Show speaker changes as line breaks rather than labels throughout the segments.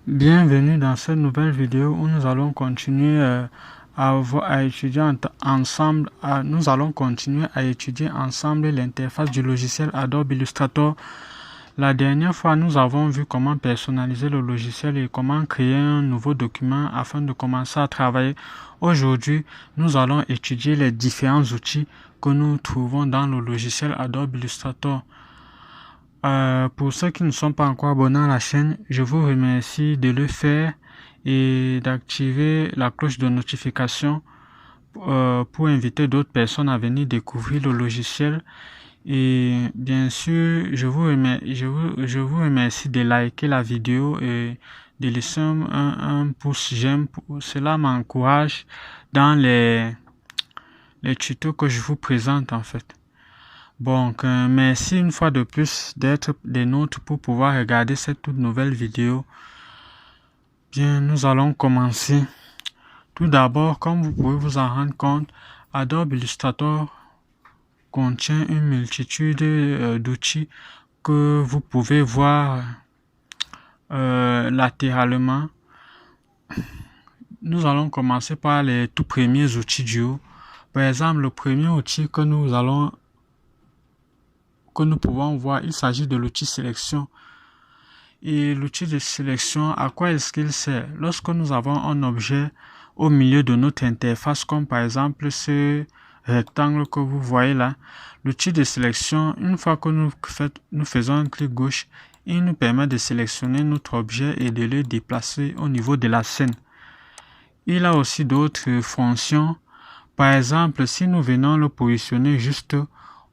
Bienvenue dans cette nouvelle vidéo où nous allons continuer à étudier ensemble. Nous allons continuer à étudier ensemble l'interface du logiciel Adobe Illustrator. La dernière fois, nous avons vu comment personnaliser le logiciel et comment créer un nouveau document afin de commencer à travailler. Aujourd'hui, nous allons étudier les différents outils que nous trouvons dans le logiciel Adobe Illustrator. Pour ceux qui ne sont pas encore abonnés à la chaîne, je vous remercie de le faire et d'activer la cloche de notification pour inviter d'autres personnes à venir découvrir le logiciel. Et bien sûr, je vous remercie de liker la vidéo et de laisser un pouce j'aime. Cela m'encourage dans les tutos que je vous présente en fait. Donc, merci une fois de plus d'être des nôtres pour pouvoir regarder cette toute nouvelle vidéo. Bien, nous allons commencer. Tout d'abord, comme vous pouvez vous en rendre compte, Adobe Illustrator contient une multitude d'outils que vous pouvez voir latéralement. Nous allons commencer par les tout premiers outils du haut. Par exemple, le premier outil que nous pouvons voir, il s'agit de l'outil sélection. Et l'outil de sélection, à quoi est-ce qu'il sert? Lorsque nous avons un objet au milieu de notre interface, comme par exemple ce rectangle que vous voyez là, l'outil de sélection, une fois que nous faisons un clic gauche, il nous permet de sélectionner notre objet et de le déplacer au niveau de la scène. Il a aussi d'autres fonctions. Par exemple, si nous venons le positionner juste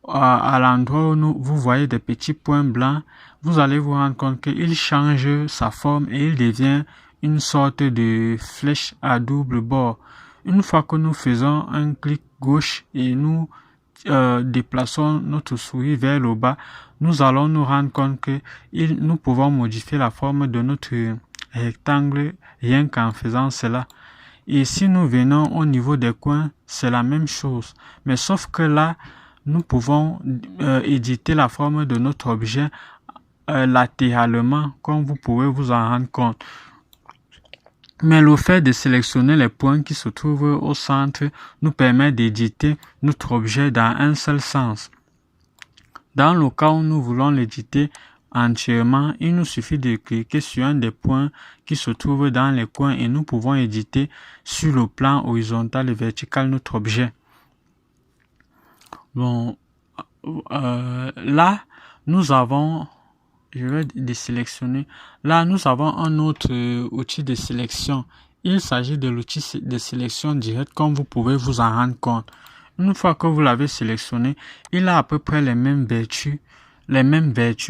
à l'endroit où vous voyez des petits points blancs, vous allez vous rendre compte qu'il change sa forme et il devient une sorte de flèche à double bord. Une fois que nous faisons un clic gauche et nous déplaçons notre souris vers le bas, nous allons nous rendre compte que nous pouvons modifier la forme de notre rectangle rien qu'en faisant cela. Et si nous venons au niveau des coins, c'est la même chose. Mais sauf que là, nous pouvons éditer la forme de notre objet latéralement, comme vous pouvez vous en rendre compte. Mais le fait de sélectionner les points qui se trouvent au centre nous permet d'éditer notre objet dans un seul sens. Dans le cas où nous voulons l'éditer entièrement, il nous suffit de cliquer sur un des points qui se trouvent dans les coins et nous pouvons éditer sur le plan horizontal et vertical notre objet. Bon, là, nous avons, je vais désélectionner. Là, nous avons un autre outil de sélection. Il s'agit de l'outil de sélection directe, comme vous pouvez vous en rendre compte. Une fois que vous l'avez sélectionné, il a à peu près les mêmes vertus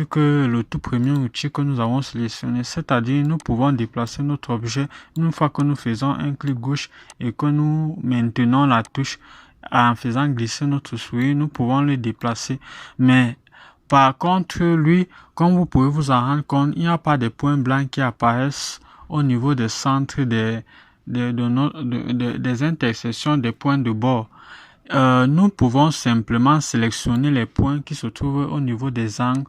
que le tout premier outil que nous avons sélectionné. C'est-à-dire, nous pouvons déplacer notre objet une fois que nous faisons un clic gauche et que nous maintenons la touche. En faisant glisser notre souris, nous pouvons le déplacer. Mais par contre, lui, comme vous pouvez vous en rendre compte, il n'y a pas de points blancs qui apparaissent au niveau des centres des intersections des points de bord. Nous pouvons simplement sélectionner les points qui se trouvent au niveau des angles.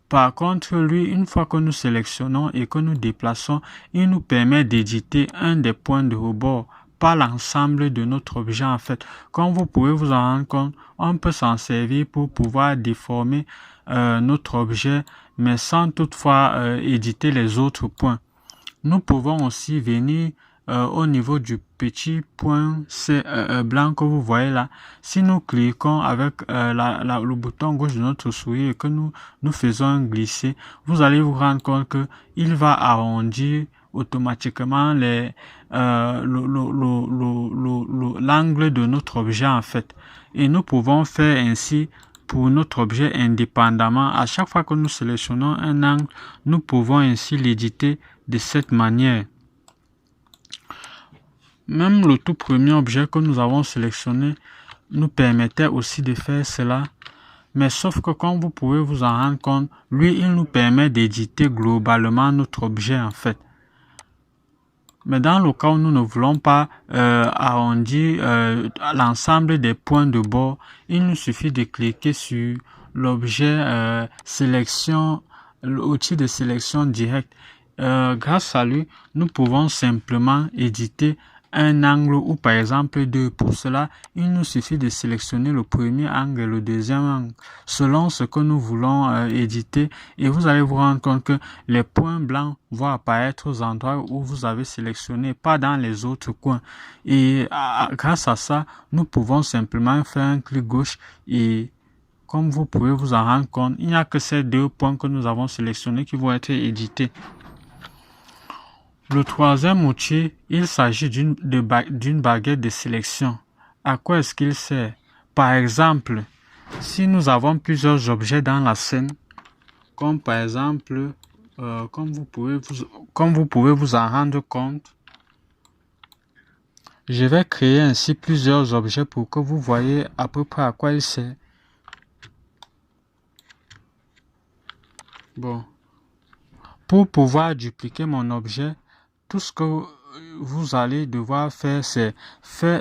Par contre, lui, une fois que nous sélectionnons et que nous déplaçons, il nous permet d'éditer un des points de rebord, pas l'ensemble de notre objet en fait. Comme vous pouvez vous en rendre compte, on peut s'en servir pour pouvoir déformer notre objet, mais sans toutefois éditer les autres points. Nous pouvons aussi venir au niveau du petit point blanc que vous voyez là. Si nous cliquons avec le bouton gauche de notre souris et que nous faisons glisser, vous allez vous rendre compte que il va arrondir automatiquement l'angle de notre objet en fait. Et nous pouvons faire ainsi pour notre objet indépendamment. À chaque fois que nous sélectionnons un angle, nous pouvons ainsi l'éditer de cette manière. Même le tout premier objet que nous avons sélectionné nous permettait aussi de faire cela. Mais sauf que comme vous pouvez vous en rendre compte, lui, il nous permet d'éditer globalement notre objet en fait. Mais dans le cas où nous ne voulons pas arrondir l'ensemble des points de bord, il nous suffit de cliquer sur l'objet sélection, l'outil de sélection directe. grâce à lui, nous pouvons simplement éditer un angle ou par exemple deux. Pour cela, il nous suffit de sélectionner le premier angle et le deuxième angle selon ce que nous voulons éditer et vous allez vous rendre compte que les points blancs vont apparaître aux endroits où vous avez sélectionné, pas dans les autres coins. Et grâce à ça, nous pouvons simplement faire un clic gauche et comme vous pouvez vous en rendre compte, il n'y a que ces deux points que nous avons sélectionnés qui vont être édités. Le troisième outil, il s'agit d'une baguette de sélection. À quoi est-ce qu'il sert? Par exemple, si nous avons plusieurs objets dans la scène, comme par exemple, comme vous pouvez vous en rendre compte, je vais créer ainsi plusieurs objets pour que vous voyez à peu près à quoi il sert. Bon, pour pouvoir dupliquer mon objet, tout ce que vous allez devoir faire, c'est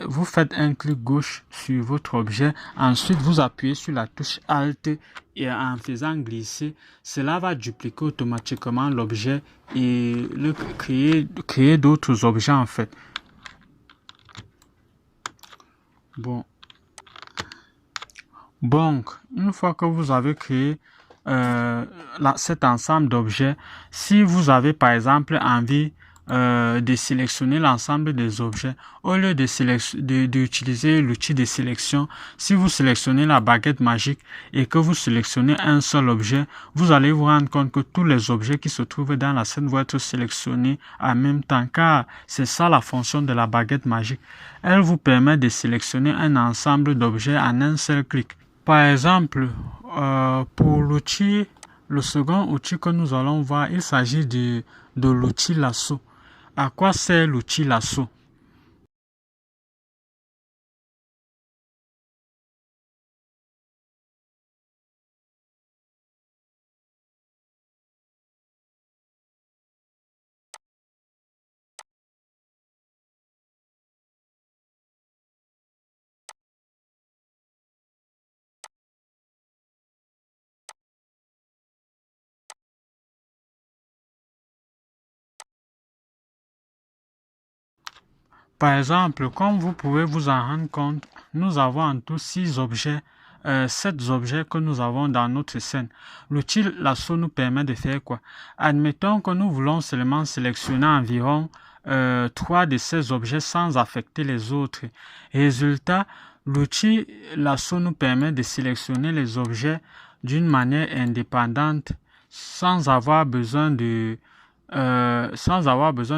vous faites un clic gauche sur votre objet, ensuite vous appuyez sur la touche Alt et en faisant glisser, cela va dupliquer automatiquement l'objet et créer d'autres objets en fait. Bon. Donc, une fois que vous avez créé cet ensemble d'objets, si vous avez par exemple envie de sélectionner l'ensemble des objets, au lieu d'utiliser l'outil de sélection, si vous sélectionnez la baguette magique et que vous sélectionnez un seul objet, vous allez vous rendre compte que tous les objets qui se trouvent dans la scène vont être sélectionnés en même temps, car c'est ça la fonction de la baguette magique. Elle vous permet de sélectionner un ensemble d'objets en un seul clic. Par exemple, pour l'outil, le second outil que nous allons voir, il s'agit de l'outil lasso. À quoi sert l'outil lasso? Par exemple, comme vous pouvez vous en rendre compte, nous avons en tout 7 objets que nous avons dans notre scène. L'outil lasso nous permet de faire quoi? Admettons que nous voulons seulement sélectionner environ 3 de ces objets sans affecter les autres. Résultat, l'outil lasso nous permet de sélectionner les objets d'une manière indépendante sans avoir besoin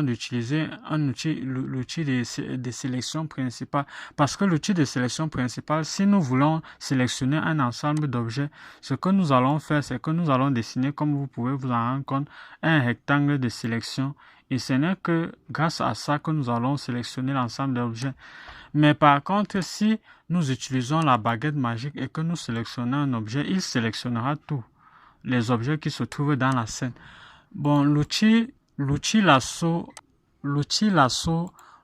d'utiliser un outil, l'outil de sélection principal. Parce que l'outil de sélection principal, si nous voulons sélectionner un ensemble d'objets, ce que nous allons faire, c'est que nous allons dessiner, comme vous pouvez vous en rendre compte, un rectangle de sélection. Et ce n'est que grâce à ça que nous allons sélectionner l'ensemble d'objets. Mais par contre, si nous utilisons la baguette magique et que nous sélectionnons un objet, il sélectionnera tous les objets qui se trouvent dans la scène. Bon, l'outil lasso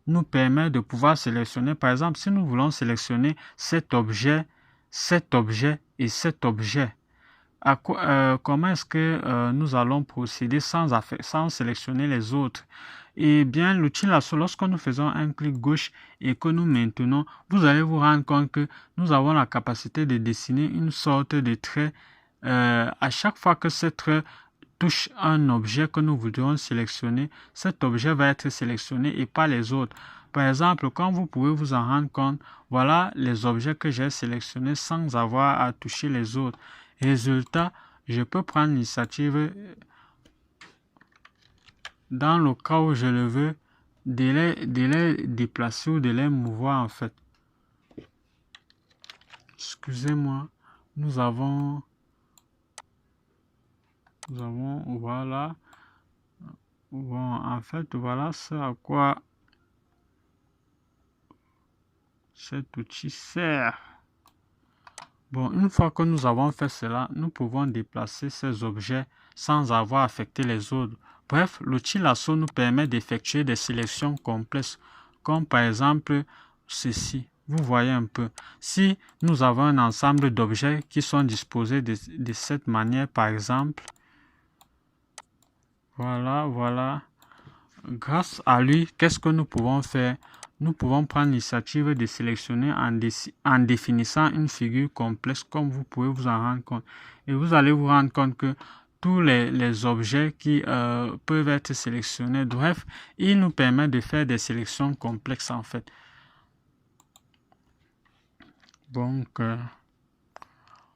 nous permet de pouvoir sélectionner, par exemple, si nous voulons sélectionner cet objet et cet objet, comment est-ce que nous allons procéder sans sélectionner les autres? Eh bien, l'outil lasso, lorsque nous faisons un clic gauche et que nous maintenons, vous allez vous rendre compte que nous avons la capacité de dessiner une sorte de trait. À chaque fois que ce trait touche un objet que nous voudrions sélectionner, cet objet va être sélectionné et pas les autres. Par exemple, comme vous pouvez vous en rendre compte, voilà les objets que j'ai sélectionnés sans avoir à toucher les autres. Résultat, je peux prendre l'initiative, dans le cas où je le veux, de les déplacer ou de les mouvoir en fait. Excusez-moi, nous avons, voilà. Bon, en fait, voilà ce à quoi cet outil sert. Bon, une fois que nous avons fait cela, nous pouvons déplacer ces objets sans avoir affecté les autres. Bref, l'outil lasso nous permet d'effectuer des sélections complexes, comme par exemple ceci. Vous voyez un peu. Si nous avons un ensemble d'objets qui sont disposés de cette manière, par exemple, Voilà. Grâce à lui, qu'est-ce que nous pouvons faire? Nous pouvons prendre l'initiative de sélectionner en définissant une figure complexe, comme vous pouvez vous en rendre compte. Et vous allez vous rendre compte que tous les objets qui peuvent être sélectionnés, bref, il nous permet de faire des sélections complexes en fait. Donc,